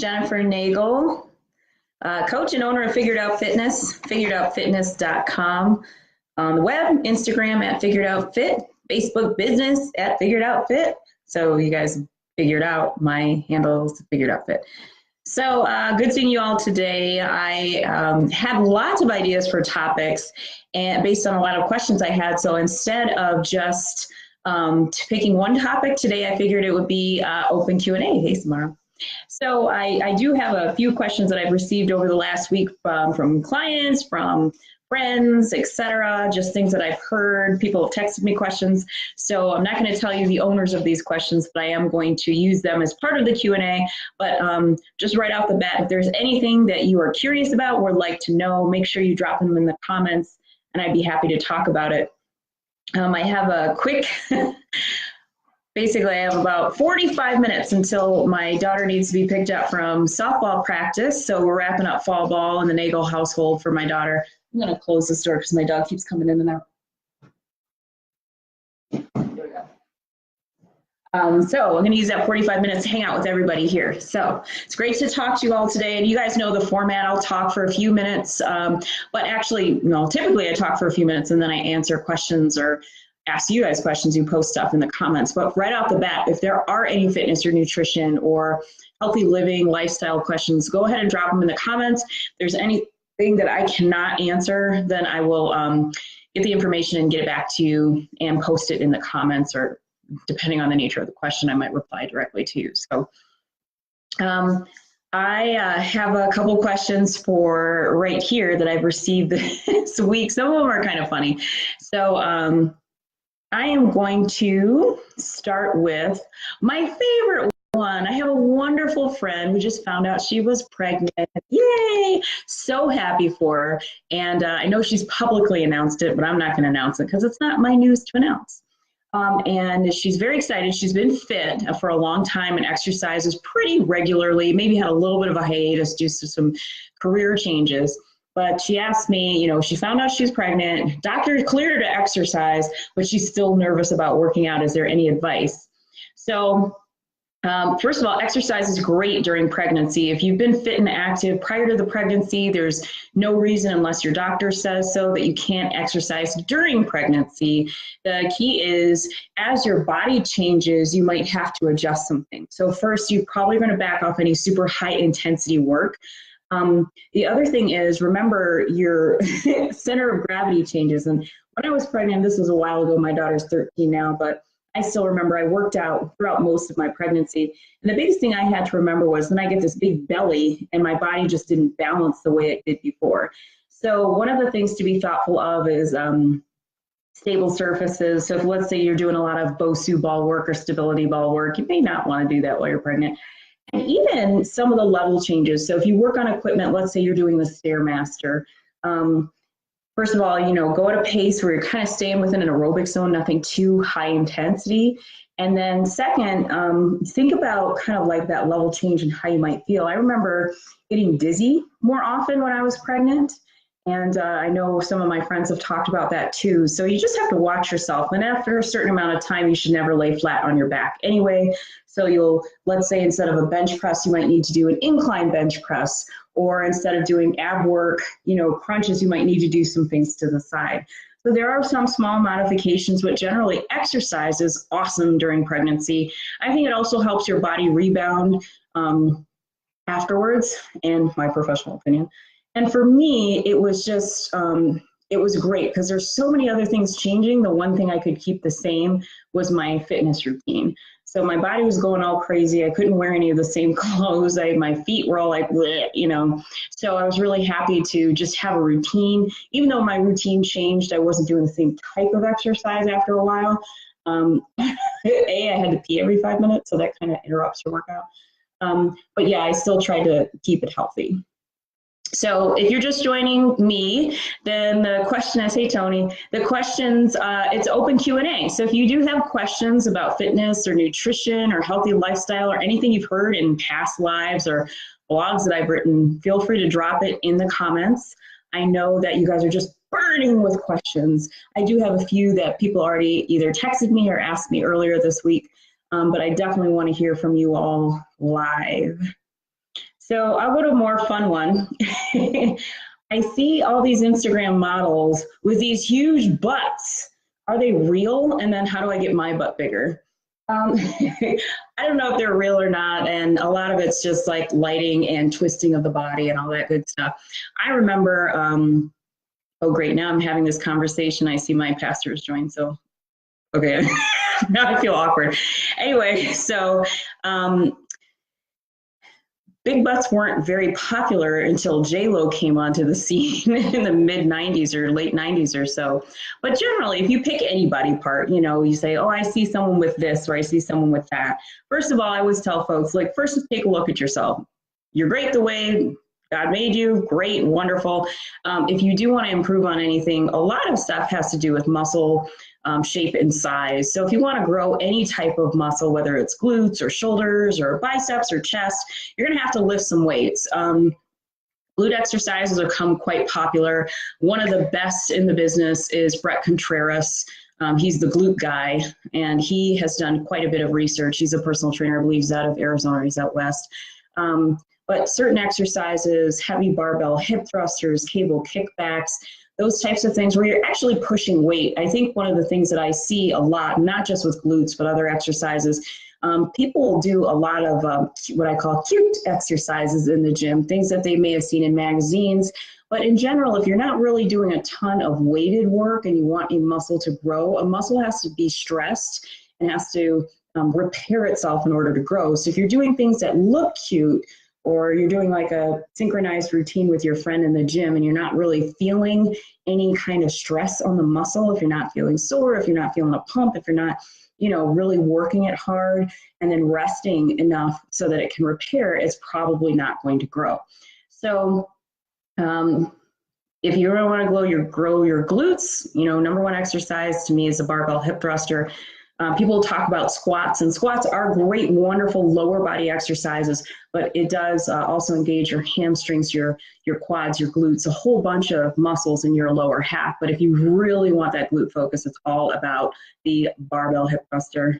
Jennifer Nagel, coach and owner of Figured Out Fitness, figuredoutfitness.com, on the web, Instagram at Figured Out Fit, Facebook business at Figured Out Fit. So you guys figured out my handles, Figured Out Fit. So good seeing you all today. I have lots of ideas for topics and based on a lot of questions I had. So instead of just picking one topic today, I figured it would be open Q&A. Hey, Samara. So I do have a few questions that I've received over the last week from clients, from friends, etc. Just things that I've heard. People have texted me questions. So I'm not going to tell you the owners of these questions, but I am going to use them as part of the Q&A. But just right off the bat, if there's anything that you are curious about or would like to know, make sure you drop them in the comments, and I'd be happy to talk about it. I have a quick... Basically, I have about 45 minutes until my daughter needs to be picked up from softball practice. So we're wrapping up fall ball in the Nagel household for my daughter. I'm going to close this door because my dog keeps coming in and out. Here we go. So I'm going to use that 45 minutes to hang out with everybody here. So it's great to talk to you all today. And you guys know the format. I'll talk for a few minutes. But actually, no, typically I talk for a few minutes and then I answer questions or ask you guys questions. You post stuff in the comments. But right off the bat, if there are any fitness or nutrition or healthy living lifestyle questions, go ahead and drop them in the comments. If there's anything that I cannot answer, then I will get the information and get it back to you and post it in the comments, or depending on the nature of the question, I might reply directly to you. So I have a couple questions for right here that I've received this week. Some of them are kind of funny. So I am going to start with my favorite one. I have a wonderful friend who just found out she was pregnant. Yay! So happy for her. And I know she's publicly announced it, but I'm not going to announce it because it's not my news to announce. And she's very excited. She's been fit for a long time and exercises pretty regularly, maybe had a little bit of a hiatus due to some career changes. But she asked me, you know, she found out she was pregnant, doctor cleared her to exercise, but she's still nervous about working out. Is there any advice? So first of all, exercise is great during pregnancy. If you've been fit and active prior to the pregnancy, there's no reason, unless your doctor says so, that you can't exercise during pregnancy. The key is, as your body changes, you might have to adjust something. So first, you're probably going to back off any super high intensity work. The other thing is, remember, your center of gravity changes. And when I was pregnant, this was a while ago, my daughter's 13 now, but I still remember I worked out throughout most of my pregnancy. And the biggest thing I had to remember was then I get this big belly and my body just didn't balance the way it did before. So one of the things to be thoughtful of is stable surfaces. So if, let's say, you're doing a lot of BOSU ball work or stability ball work, you may not want to do that while you're pregnant. And even some of the level changes. So if you work on equipment, let's say you're doing the Stairmaster. First of all, you know, go at a pace where you're kind of staying within an aerobic zone, nothing too high intensity. And then second, think about kind of like that level change and how you might feel. I remember getting dizzy more often when I was pregnant. And I know some of my friends have talked about that too. So you just have to watch yourself. And after a certain amount of time, you should never lay flat on your back anyway. So you'll, let's say, instead of a bench press, you might need to do an incline bench press. Or instead of doing ab work, you know, crunches, you might need to do some things to the side. So there are some small modifications, but generally exercise is awesome during pregnancy. I think it also helps your body rebound afterwards, in my professional opinion. And for me, it was just, it was great because there's so many other things changing. The one thing I could keep the same was my fitness routine. So my body was going all crazy. I couldn't wear any of the same clothes. My feet were all like, bleh, you know. So I was really happy to just have a routine. Even though my routine changed, I wasn't doing the same type of exercise after a while. I had to pee every 5 minutes, so that kind of interrupts your workout. But yeah, I still tried to keep it healthy. So if you're just joining me, then the question is, hey Tony, the questions, it's open Q&A. So if you do have questions about fitness or nutrition or healthy lifestyle or anything you've heard in past lives or blogs that I've written, feel free to drop it in the comments. I know that you guys are just burning with questions. I do have a few that people already either texted me or asked me earlier this week, but I definitely want to hear from you all live. So I'll go to a more fun one. I see all these Instagram models with these huge butts. Are they real? And then how do I get my butt bigger? I don't know if they're real or not, and a lot of it's just like lighting and twisting of the body and all that good stuff. I remember, oh great, now I'm having this conversation. I see my pastors join, so okay, now I feel awkward. Anyway, so big butts weren't very popular until J-Lo came onto the scene in the mid 90s or late 90s or so. But generally, if you pick any body part, you know, you say, oh, I see someone with this or I see someone with that. First of all, I always tell folks, like, first take a look at yourself. You're great the way God made you, great, wonderful. If you do want to improve on anything, a lot of stuff has to do with muscle shape and size. So if you want to grow any type of muscle, whether it's glutes or shoulders or biceps or chest, you're going to have to lift some weights. Glute exercises have become quite popular. One of the best in the business is Brett Contreras. He's the glute guy, and he has done quite a bit of research. He's a personal trainer, I believe he's out of Arizona, he's out west. But certain exercises, heavy barbell hip thrusters, cable kickbacks, those types of things where you're actually pushing weight. I think one of the things that I see a lot, not just with glutes, but other exercises, people will do a lot of what I call cute exercises in the gym, things that they may have seen in magazines. But in general, if you're not really doing a ton of weighted work and you want a muscle to grow, a muscle has to be stressed and has to repair itself in order to grow. So if you're doing things that look cute, or you're doing like a synchronized routine with your friend in the gym and you're not really feeling any kind of stress on the muscle, if you're not feeling sore, if you're not feeling a pump, if you're not, you know, really working it hard and then resting enough so that it can repair, it's probably not going to grow. So if you really want to grow your glutes, you know, number one exercise to me is a barbell hip thruster. People talk about squats, and squats are great, wonderful lower body exercises, but it does also engage your hamstrings, your quads, your glutes, a whole bunch of muscles in your lower half. But if you really want that glute focus, it's all about the barbell hip thruster.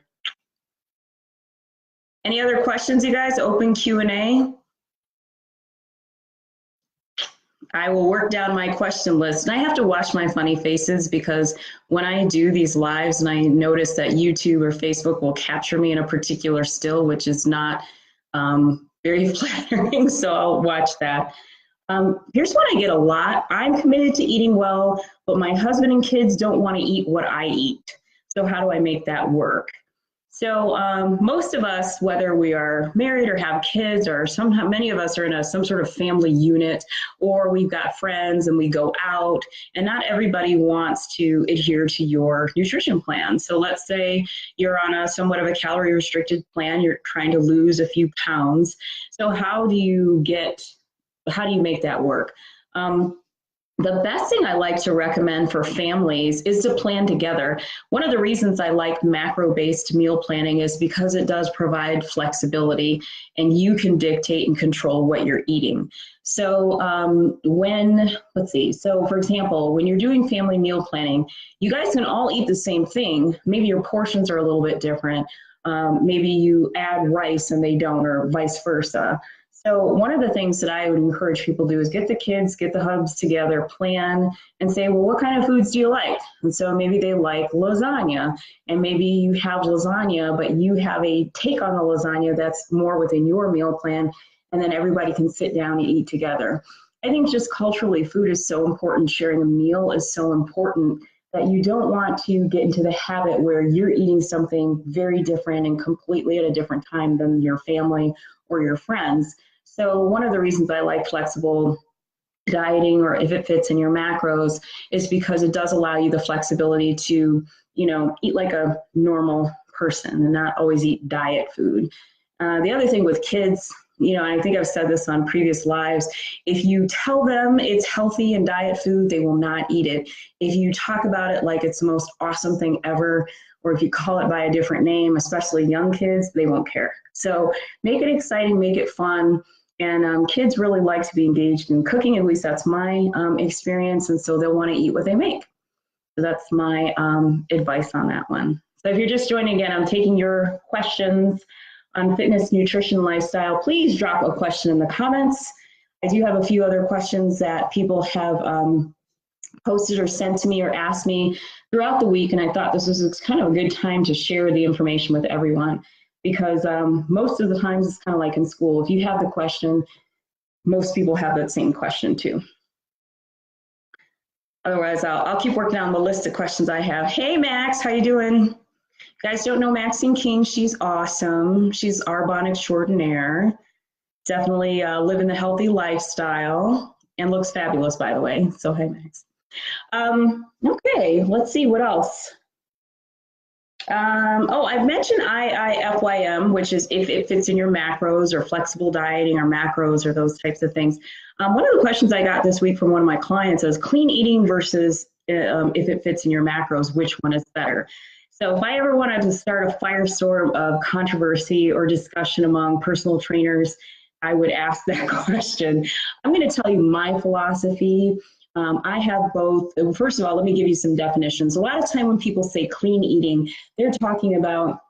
Any other questions, you guys? Open Q&A. I will work down my question list. And I have to watch my funny faces because when I do these lives and I notice that YouTube or Facebook will capture me in a particular still, which is not very flattering, so I'll watch that. Here's one I get a lot. I'm committed to eating well, but my husband and kids don't want to eat what I eat. So how do I make that work? So most of us, whether we are married or have kids, or somehow many of us are in some sort of family unit, or we've got friends and we go out, and not everybody wants to adhere to your nutrition plan. So let's say you're on a somewhat of a calorie restricted plan, you're trying to lose a few pounds. So how do you make that work? The best thing I like to recommend for families is to plan together. One of the reasons I like macro-based meal planning is because it does provide flexibility and you can dictate and control what you're eating. So so for example, when you're doing family meal planning, you guys can all eat the same thing. Maybe your portions are a little bit different. Maybe you add rice and they don't, or vice versa. So one of the things that I would encourage people to do is get the kids, get the hubs together, plan, and say, well, what kind of foods do you like? And so maybe they like lasagna, and maybe you have lasagna, but you have a take on the lasagna that's more within your meal plan, and then everybody can sit down and eat together. I think just culturally, food is so important. Sharing a meal is so important that you don't want to get into the habit where you're eating something very different and completely at a different time than your family or your friends. So one of the reasons I like flexible dieting, or if it fits in your macros, is because it does allow you the flexibility to, you know, eat like a normal person and not always eat diet food. The other thing with kids, you know, and I think I've said this on previous lives, if you tell them it's healthy and diet food, they will not eat it. If you talk about it like it's the most awesome thing ever, or if you call it by a different name, especially young kids, they won't care. So make it exciting, make it fun. And kids really like to be engaged in cooking, at least that's my experience, and so they'll want to eat what they make. So that's my advice on that one. So if you're just joining again, I'm taking your questions on fitness, nutrition, lifestyle, please drop a question in the comments. I do have a few other questions that people have posted or sent to me or asked me throughout the week, and I thought this was kind of a good time to share the information with everyone, because most of the times it's kind of like in school. If you have the question, most people have that same question too. Otherwise, I'll keep working on the list of questions I have. Hey, Max, how you doing? You guys don't know Maxine King. She's awesome. She's Arbonne extraordinaire. Definitely living the healthy lifestyle and looks fabulous, by the way. So, hey, Max. Okay, let's see what else. I've mentioned IIFYM, which is if it fits in your macros, or flexible dieting or macros, or those types of things. One of the questions I got this week from one of my clients is clean eating versus if it fits in your macros, which one is better? So if I ever wanted to start a firestorm of controversy or discussion among personal trainers, I would ask that question. I'm going to tell you my philosophy. I have both. First of all, let me give you some definitions. A lot of time when people say clean eating, they're talking about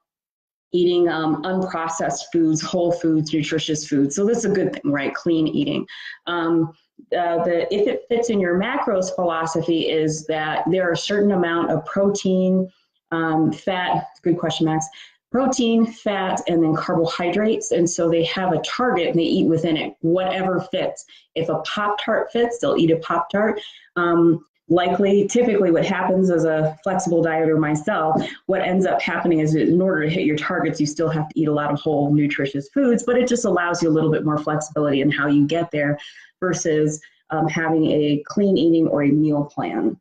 eating unprocessed foods, whole foods, nutritious foods. So that's a good thing, right? Clean eating. If it fits in your macros philosophy is that there are a certain amount of protein, fat, good question, Max, protein, fat, and then carbohydrates. And so they have a target and they eat within it, whatever fits. If a Pop-Tart fits, they'll eat a Pop-Tart. Typically what happens as a flexible dieter myself, what ends up happening is in order to hit your targets, you still have to eat a lot of whole nutritious foods, but it just allows you a little bit more flexibility in how you get there versus having a clean eating or a meal plan.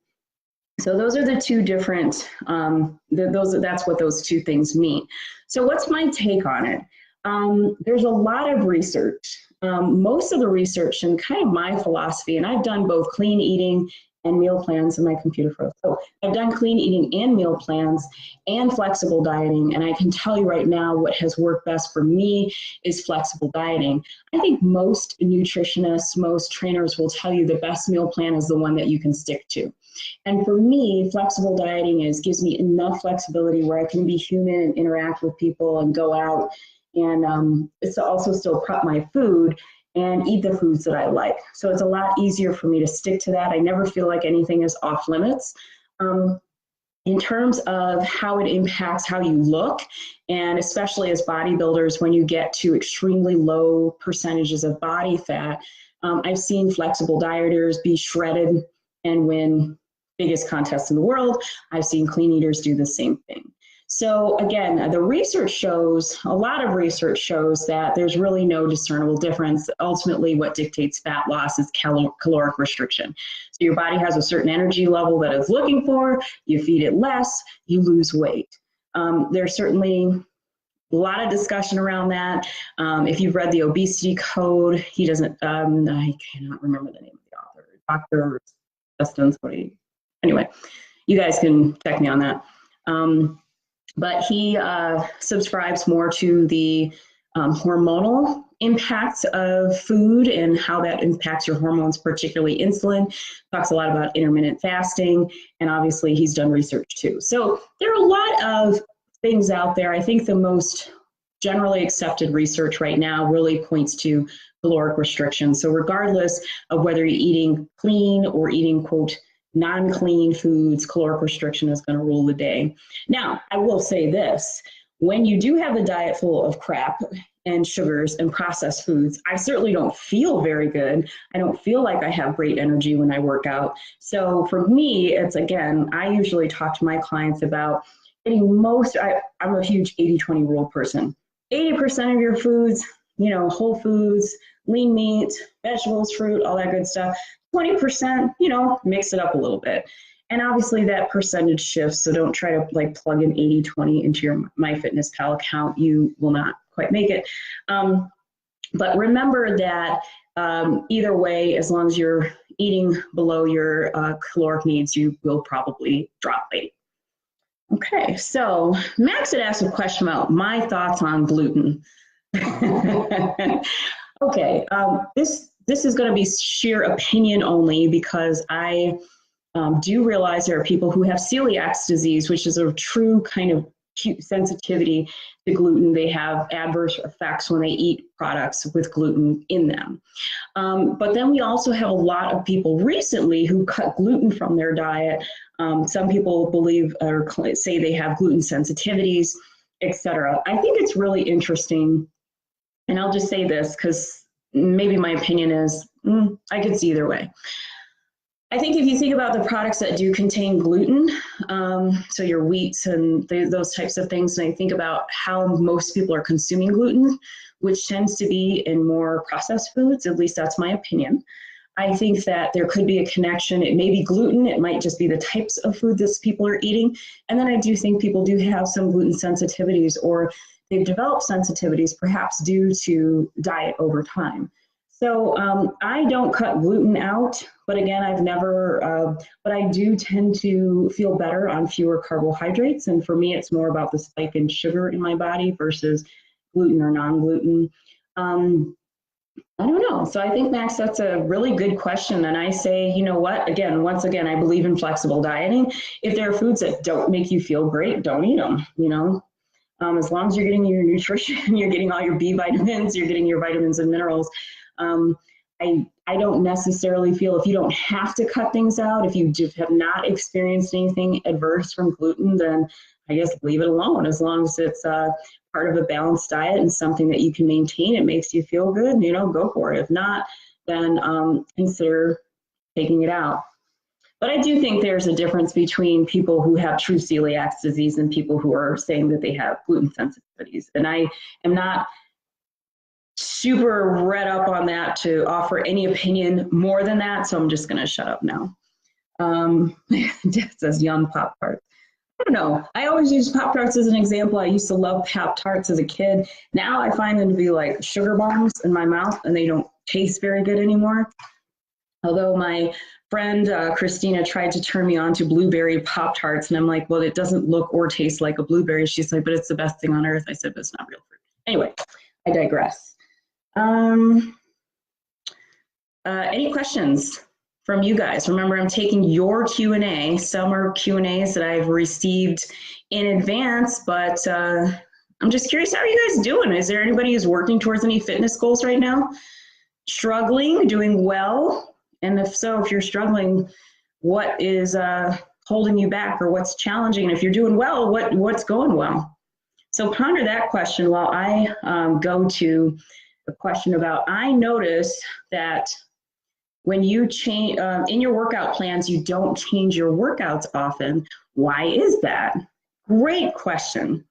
So those are the two different, that's what those two things mean. So what's my take on it? There's a lot of research. Most of the research and kind of my philosophy, and I've done both clean eating and meal plans in my computer froze. So I've done clean eating and meal plans and flexible dieting. And I can tell you right now what has worked best for me is flexible dieting. I think most nutritionists, most trainers will tell you the best meal plan is the one that you can stick to. And for me, flexible dieting gives me enough flexibility where I can be human and interact with people and go out and it's also still prep my food and eat the foods that I like. So it's a lot easier for me to stick to that. I never feel like anything is off limits. In terms of how it impacts how you look, and especially as bodybuilders, when you get to extremely low percentages of body fat, I've seen flexible dieters be shredded and win biggest contests in the world. I've seen clean eaters do the same thing. So again, the research shows, a lot of research shows that there's really no discernible difference. Ultimately, what dictates fat loss is caloric restriction. So your body has a certain energy level that it's looking for, you feed it less, you lose weight. There's certainly a lot of discussion around that. If you've read the obesity code, he doesn't, I cannot remember the name of the author, Dr. Justin, anyway, you guys can check me on that. But he subscribes more to the hormonal impacts of food and how that impacts your hormones, particularly insulin. Talks a lot about intermittent fasting, and obviously he's done research too. So there are a lot of things out there. I think the most generally accepted research right now really points to caloric restriction. So regardless of whether you're eating clean or eating, quote, non-clean foods, caloric restriction is going to rule the day. Now, I will say this, when you do have a diet full of crap and sugars and processed foods, I certainly don't feel very good. I don't feel like I have great energy when I work out. So for me, it's again, I usually talk to my clients about getting I'm a huge 80-20 rule person. 80% of your foods, whole foods, lean meat, vegetables, fruit, all that good stuff. 20%, mix it up a little bit. And obviously that percentage shifts, so don't try to plug in 80-20 into your MyFitnessPal account. You will not quite make it. But remember that either way, as long as you're eating below your caloric needs, you will probably drop weight. Okay, so Max had asked a question about my thoughts on gluten. Okay, this is going to be sheer opinion only because I do realize there are people who have celiac disease, which is a true kind of acute sensitivity to gluten. They have adverse effects when they eat products with gluten in them. But then we also have a lot of people recently who cut gluten from their diet. Some people believe or say they have gluten sensitivities, etc. I think it's really interesting, and I'll just say this because maybe my opinion is I could see either way. I think if you think about the products that do contain gluten, so your wheats and those types of things, and I think about how most people are consuming gluten, which tends to be in more processed foods, at least that's my opinion. I think that there could be a connection. It may be gluten, it might just be the types of food that people are eating. And then I do think people do have some gluten sensitivities, or they've developed sensitivities perhaps due to diet over time. So I don't cut gluten out, but again, I've never, but I do tend to feel better on fewer carbohydrates. And for me, it's more about the spike in sugar in my body versus gluten or non-gluten. I don't know. So I think, Max, that's a really good question. And I say, you know what, once again, I believe in flexible dieting. If there are foods that don't make you feel great, don't eat them, as long as you're getting your nutrition, you're getting all your B vitamins, you're getting your vitamins and minerals. I don't necessarily feel if you don't have to cut things out, if you just have not experienced anything adverse from gluten, then I guess leave it alone as long as it's part of a balanced diet and something that you can maintain. It makes you feel good, go for it. If not, then consider taking it out. But I do think there's a difference between people who have true celiac disease and people who are saying that they have gluten sensitivities. And I am not super read up on that to offer any opinion more than that, so I'm just going to shut up now. Jeff says yum Pop-Tarts. I don't know. I always use Pop-Tarts as an example. I used to love Pop-Tarts as a kid. Now I find them to be like sugar bombs in my mouth, and they don't taste very good anymore. Although my friend Christina tried to turn me on to blueberry Pop-Tarts, and I'm like, well, it doesn't look or taste like a blueberry. She's like, but it's the best thing on earth. I said, but it's not real fruit. Anyway, I digress. Any questions from you guys? Remember, I'm taking your Q&A. Some are Q&As that I've received in advance, but I'm just curious, how are you guys doing? Is there anybody who's working towards any fitness goals right now? Struggling, doing well? And if so, if you're struggling, what is holding you back, or what's challenging? And if you're doing well, what's going well? So ponder that question while I go to the question about, I notice that when you change, in your workout plans, you don't change your workouts often. Why is that? Great question.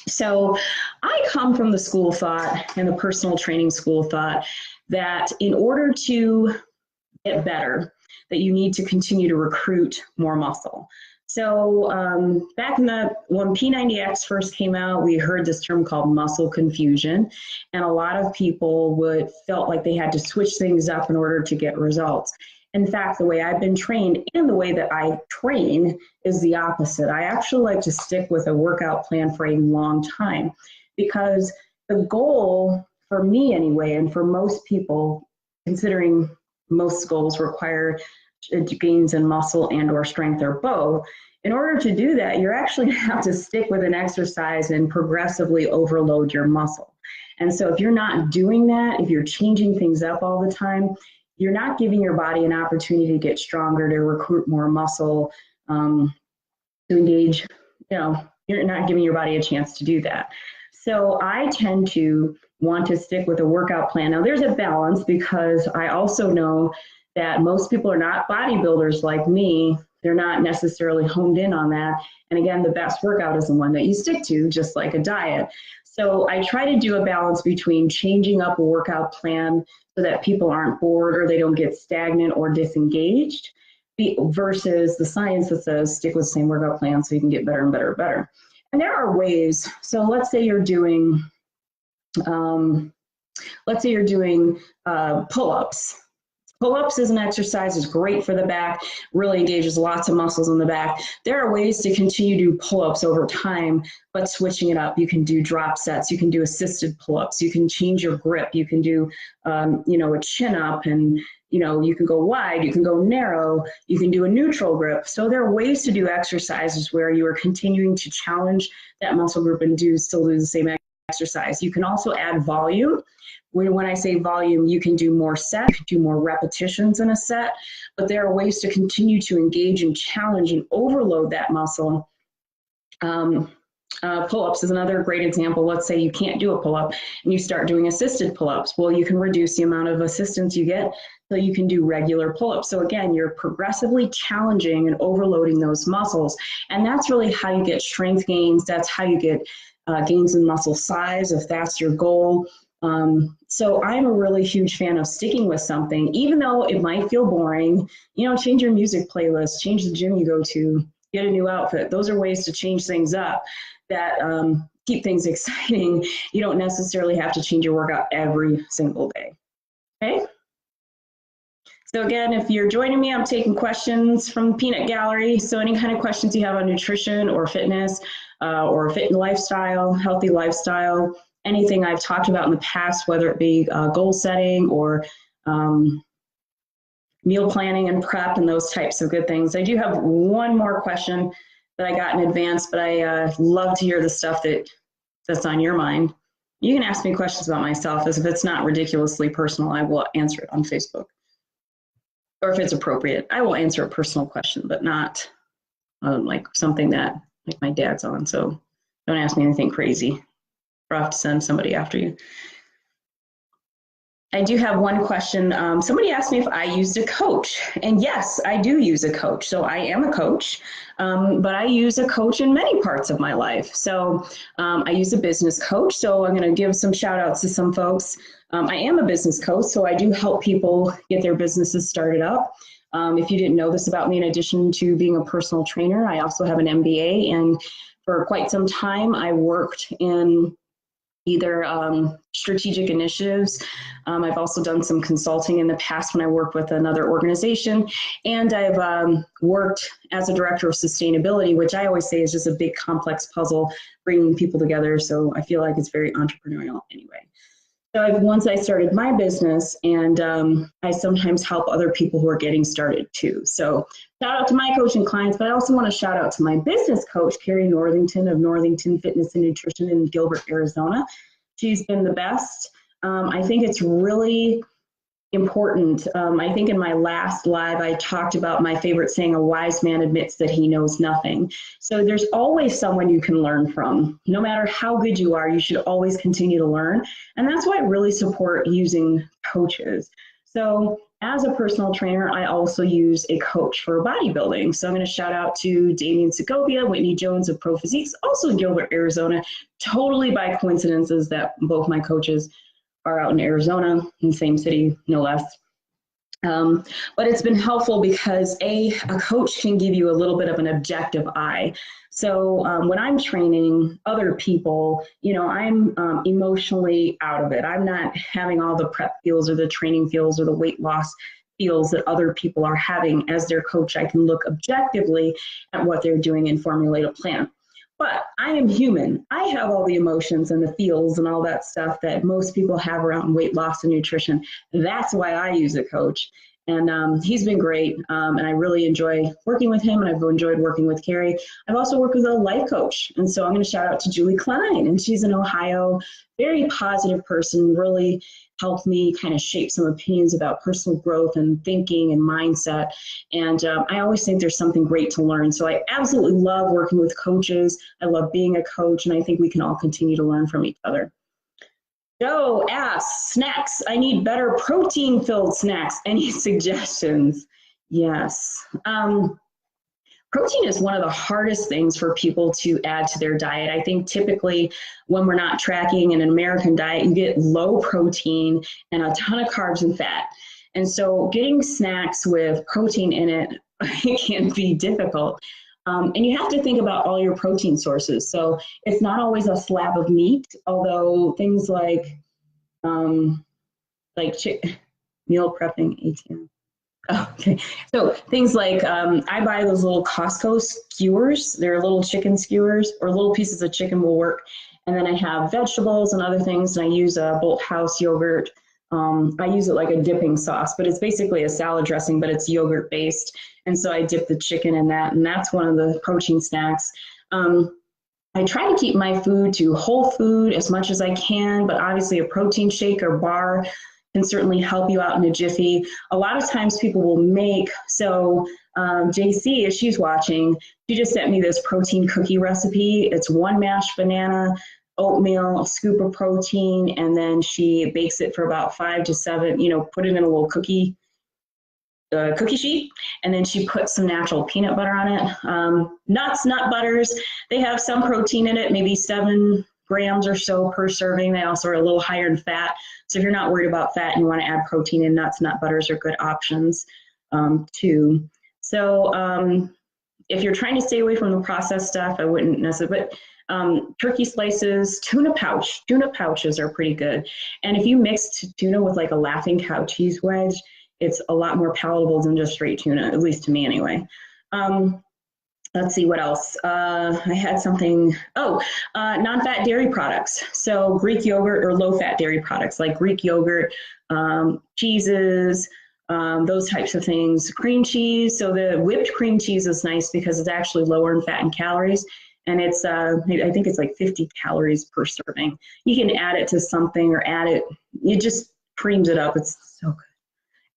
So I come from the school of thought, and the personal training school of thought, that in order to get better, that you need to continue to recruit more muscle. So back when P90X first came out, we heard this term called muscle confusion, and a lot of people felt like they had to switch things up in order to get results. In fact, the way I've been trained and the way that I train is the opposite. I actually like to stick with a workout plan for a long time, because the goal for me anyway, and for most people, considering most goals require gains in muscle and or strength or both, in order to do that, you're actually going to have to stick with an exercise and progressively overload your muscle. And so if you're not doing that, if you're changing things up all the time, you're not giving your body an opportunity to get stronger, to recruit more muscle, to engage, you're not giving your body a chance to do that. So I tend to want to stick with a workout plan. Now there's a balance, because I also know that most people are not bodybuilders like me. They're not necessarily honed in on that. And again, the best workout is the one that you stick to, just like a diet. So I try to do a balance between changing up a workout plan so that people aren't bored or they don't get stagnant or disengaged, versus the science that says stick with the same workout plan so you can get better and better and better. And there are ways. So let's say you're doing, pull-ups. Pull-ups is an exercise, is great for the back, really engages lots of muscles in the back. There are ways to continue to do pull-ups over time, but switching it up. You can do drop sets, you can do assisted pull-ups, you can change your grip, you can do, a chin-up, and you know, you can go wide, you can go narrow, you can do a neutral grip. So there are ways to do exercises where you are continuing to challenge that muscle group and still do the same exercise. You can also add volume. When I say volume, you can do more sets, you can do more repetitions in a set, but there are ways to continue to engage and challenge and overload that muscle. Pull-ups is another great example. Let's say you can't do a pull-up and you start doing assisted pull-ups. Well, you can reduce the amount of assistance you get so you can do regular pull-ups. So again, you're progressively challenging and overloading those muscles. And that's really how you get strength gains. That's how you get gains in muscle size, if that's your goal. So I'm a really huge fan of sticking with something, even though it might feel boring. You know, change your music playlist, change the gym you go to, get a new outfit. Those are ways to change things up that keep things exciting. You don't necessarily have to change your workout every single day. Okay? So again, if you're joining me, I'm taking questions from the Peanut Gallery. So any kind of questions you have on nutrition or fitness or fit and lifestyle, healthy lifestyle, anything I've talked about in the past, whether it be goal setting or meal planning and prep and those types of good things. I do have one more question that I got in advance, but I love to hear the stuff that's on your mind. You can ask me questions about myself, as if it's not ridiculously personal, I will answer it on Facebook. Or if it's appropriate, I will answer a personal question, but not like something that like my dad's on. So don't ask me anything crazy, or I'll have to send somebody after you. I do have one question. Somebody asked me if I used a coach, and yes, I do use a coach. So I am a coach, but I use a coach in many parts of my life. So I use a business coach. So I'm going to give some shout outs to some folks. I am a business coach, so I do help people get their businesses started up. If you didn't know this about me, in addition to being a personal trainer, I also have an MBA, and for quite some time, I worked in either strategic initiatives. I've also done some consulting in the past when I worked with another organization, and I've worked as a director of sustainability, which I always say is just a big complex puzzle bringing people together. So I feel like it's very entrepreneurial anyway. So once I started my business, and I sometimes help other people who are getting started too. So shout out to my coaching clients, but I also want to shout out to my business coach, Carrie Northington of Northington Fitness and Nutrition in Gilbert, Arizona. She's been the best. I think it's really important. I think in my last live, I talked about my favorite saying, a wise man admits that he knows nothing. So there's always someone you can learn from. No matter how good you are, you should always continue to learn. And that's why I really support using coaches. So as a personal trainer, I also use a coach for bodybuilding. So I'm going to shout out to Damian Segovia, Whitney Jones of Pro Physiques, also in Gilbert, Arizona. Totally by coincidences that both my coaches are out in Arizona, in the same city, no less. But it's been helpful because a coach can give you a little bit of an objective eye. So when I'm training other people, you know, I'm emotionally out of it. I'm not having all the prep feels or the training feels or the weight loss feels that other people are having. As their coach, I can look objectively at what they're doing and formulate a plan. But I am human. I have all the emotions and the feels and all that stuff that most people have around weight loss and nutrition. That's why I use a coach. And he's been great. And I really enjoy working with him. And I've enjoyed working with Carrie. I've also worked with a life coach. And so I'm going to shout out to Julie Klein. And she's in Ohio, very positive person, really helped me kind of shape some opinions about personal growth and thinking and mindset. And I always think there's something great to learn. So I absolutely love working with coaches. I love being a coach, and I think we can all continue to learn from each other. Joe asks, snacks. I need better protein-filled snacks. Any suggestions? Yes. Protein is one of the hardest things for people to add to their diet. I think typically when we're not tracking an American diet, you get low protein and a ton of carbs and fat. And so getting snacks with protein in it, it can be difficult. And you have to think about all your protein sources. So it's not always a slab of meat, although things like meal prepping, ATM. Okay, so things like I buy those little Costco skewers. They're little chicken skewers, or little pieces of chicken will work. And then I have vegetables and other things, and I use a Bolt House yogurt I use it like a dipping sauce, but it's basically a salad dressing, but it's yogurt based. And so I dip the chicken in that, and that's one of the protein snacks. I try to keep my food to whole food as much as I can, but obviously a protein shake or bar can certainly help you out in a jiffy. A lot of times people will make, so JC, as she's watching, she just sent me this protein cookie recipe. It's 1 mashed banana, oatmeal, a scoop of protein, and then she bakes it for about 5 to 7, put it in a little cookie sheet, and then she puts some natural peanut butter on it. Nuts, nut butters, they have some protein in it, maybe 7 grams or so per serving. They also are a little higher in fat. So if you're not worried about fat and you want to add protein in, nuts, nut butters are good options too. So if you're trying to stay away from the processed stuff, I wouldn't necessarily, but turkey slices, tuna pouches are pretty good. And if you mix tuna with like a Laughing Cow cheese wedge, it's a lot more palatable than just straight tuna, at least to me anyway. Let's see what else. I had something, non-fat dairy products. So Greek yogurt or low-fat dairy products like Greek yogurt, cheeses, those types of things. Cream cheese, so the whipped cream cheese is nice because it's actually lower in fat and calories. And it's, I think it's like 50 calories per serving. You can add it to something or it just creams it up. It's so good.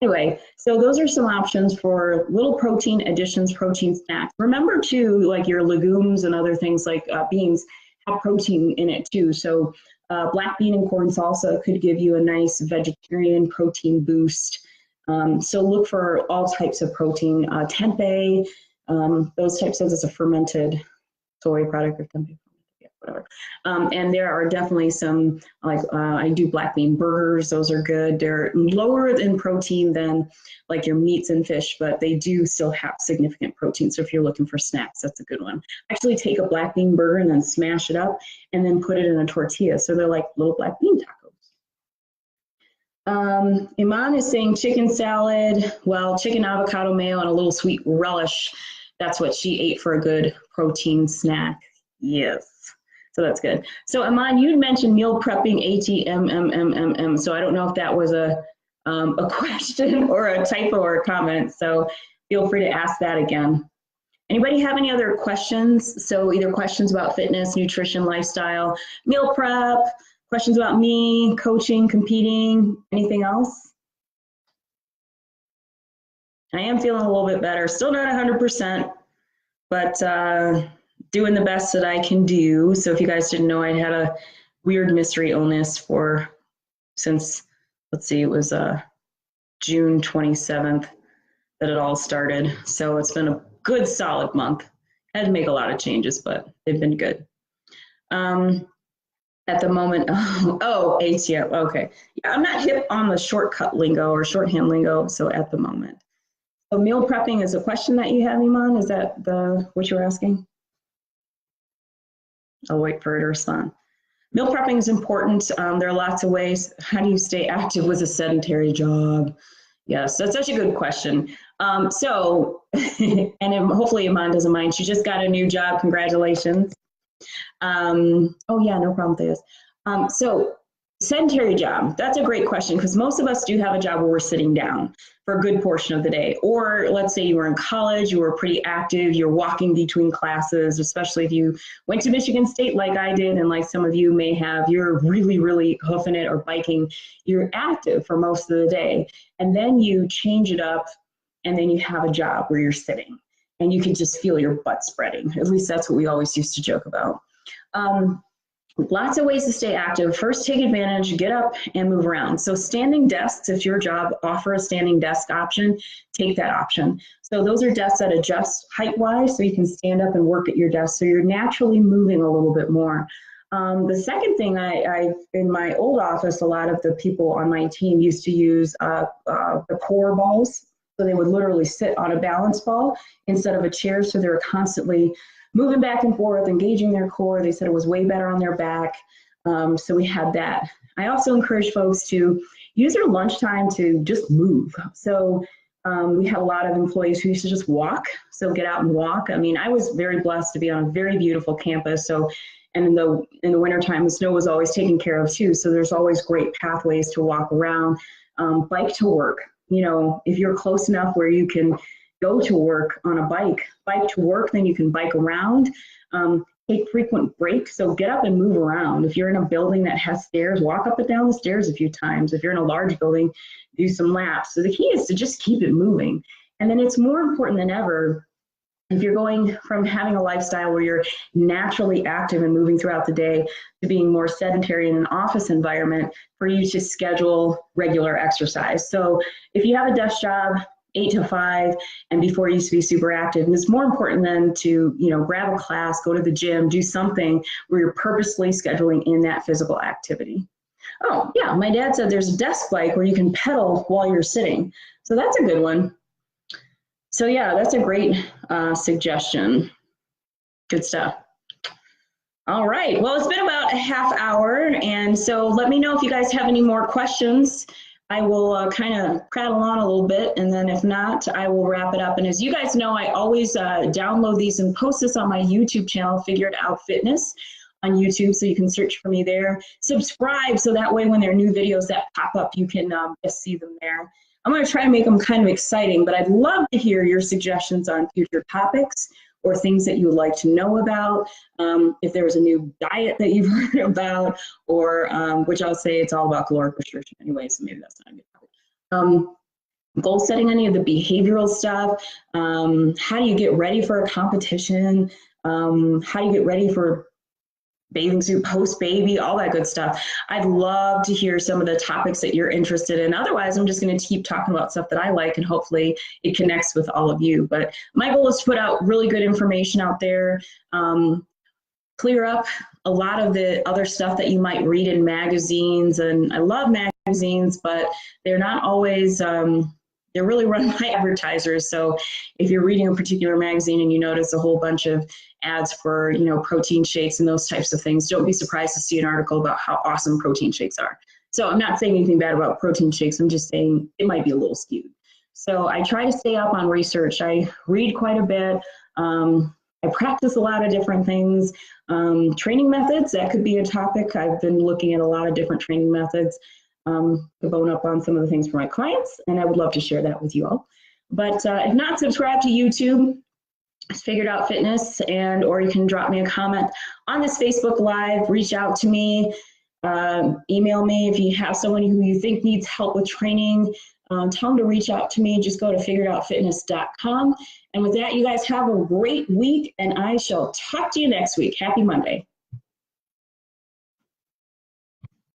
Anyway, so those are some options for little protein additions, protein snacks. Remember too, like your legumes and other things like beans have protein in it too. So black bean and corn salsa could give you a nice vegetarian protein boost. So look for all types of protein. Tempeh, those types of, it's a fermented soy product or tempeh. Whatever. And there are definitely some, like I do black bean burgers. Those are good. They're lower in protein than like your meats and fish, but they do still have significant protein. So if you're looking for snacks, that's a good one. Actually take a black bean burger and then smash it up and then put it in a tortilla. So they're like little black bean tacos. Iman is saying chicken salad, well, chicken avocado mayo and a little sweet relish. That's what she ate for a good protein snack. Yes. So that's good. So Aman, you mentioned meal prepping, ATMMMM. So I don't know if that was a question or a typo or a comment. So feel free to ask that again. Anybody have any other questions? So either questions about fitness, nutrition, lifestyle, meal prep, questions about me, coaching, competing, anything else? I am feeling a little bit better. Still not 100%, but doing the best that I can do. So if you guys didn't know, I had a weird mystery illness since, let's see, it was June 27th that it all started. So it's been a good solid month. I had to make a lot of changes, but they've been good. At the moment, ATM, okay. Yeah, I'm not hip on the shortcut lingo or shorthand lingo, so at the moment. So meal prepping is a question that you have, Iman? Is that what you're asking? I'll wait for her to respond. Meal prepping is important. There are lots of ways. How do you stay active with a sedentary job? Yes, that's such a good question. And hopefully Iman doesn't mind. She just got a new job. Congratulations. Oh yeah, no problem with this. So sedentary job, that's a great question because most of us do have a job where we're sitting down for a good portion of the day. Or let's say you were in college, you were pretty active, you're walking between classes, especially if you went to Michigan State like I did, and like some of you may have, you're really, really hoofing it or biking, you're active for most of the day. And then you change it up and then you have a job where you're sitting and you can just feel your butt spreading. At least that's what we always used to joke about. Lots of ways to stay active. First, take advantage, get up and move around. So standing desks, if your job offer a standing desk option, take that option. So those are desks that adjust height-wise so you can stand up and work at your desk. So you're naturally moving a little bit more. The second thing, in my old office, a lot of the people on my team used to use the core balls. So they would literally sit on a balance ball instead of a chair. So they were constantly moving back and forth, engaging their core. They said it was way better on their back. So we had that. I also encourage folks to use their lunchtime to just move. So we had a lot of employees who used to just walk. So get out and walk. I mean, I was very blessed to be on a very beautiful campus. So And in the wintertime, the snow was always taken care of too. So there's always great pathways to walk around. Bike to work. You know, if you're close enough where you can go to work on a bike to work, then you can bike around. Take frequent breaks, so get up and move around. If you're in a building that has stairs, walk up and down the stairs a few times. If you're in a large building, do some laps. So the key is to just keep it moving. And then it's more important than ever, if you're going from having a lifestyle where you're naturally active and moving throughout the day to being more sedentary in an office environment, for you to schedule regular exercise. So if you have a desk job, 8 to 5, and before you used to be super active. And it's more important than to, you know, grab a class, go to the gym, do something where you're purposely scheduling in that physical activity. Oh yeah, my dad said there's a desk bike where you can pedal while you're sitting. So that's a good one. So yeah, that's a great suggestion. Good stuff. All right, well, it's been about a half hour, and so let me know if you guys have any more questions. I will kind of prattle on a little bit, and then if not, I will wrap it up. And as you guys know, I always download these and post this on my YouTube channel, Figured Out Fitness on YouTube, so you can search for me there. Subscribe, so that way when there are new videos that pop up, you can just see them there. I'm going to try to make them kind of exciting, but I'd love to hear your suggestions on future topics or things that you would like to know about. If there was a new diet that you've heard about, or which I'll say it's all about caloric restriction anyway, so maybe that's not a good topic. Goal setting, any of the behavioral stuff. How do you get ready for a competition? How do you get ready for bathing suit post-baby, all that good stuff. I'd love to hear some of the topics that you're interested in. Otherwise, I'm just going to keep talking about stuff that I like, and hopefully it connects with all of you. But my goal is to put out really good information out there, clear up a lot of the other stuff that you might read in magazines. And I love magazines, but they're not always, they're really run by advertisers. So if you're reading a particular magazine and you notice a whole bunch of ads for, you know, protein shakes and those types of things, don't be surprised to see an article about how awesome protein shakes are. So I'm not saying anything bad about protein shakes. I'm just saying it might be a little skewed. So I try to stay up on research. I read quite a bit. I practice a lot of different things. Training methods, that could be a topic. I've been looking at a lot of different training methods to bone up on some of the things for my clients, and I would love to share that with you all. But if not, subscribe to YouTube. It's Figured Out Fitness, and or you can drop me a comment on this Facebook Live, reach out to me, email me if you have someone who you think needs help with training. Tell them to reach out to me. Just go to figuredoutfitness.com. And with that, you guys have a great week, and I shall talk to you next week. Happy Monday.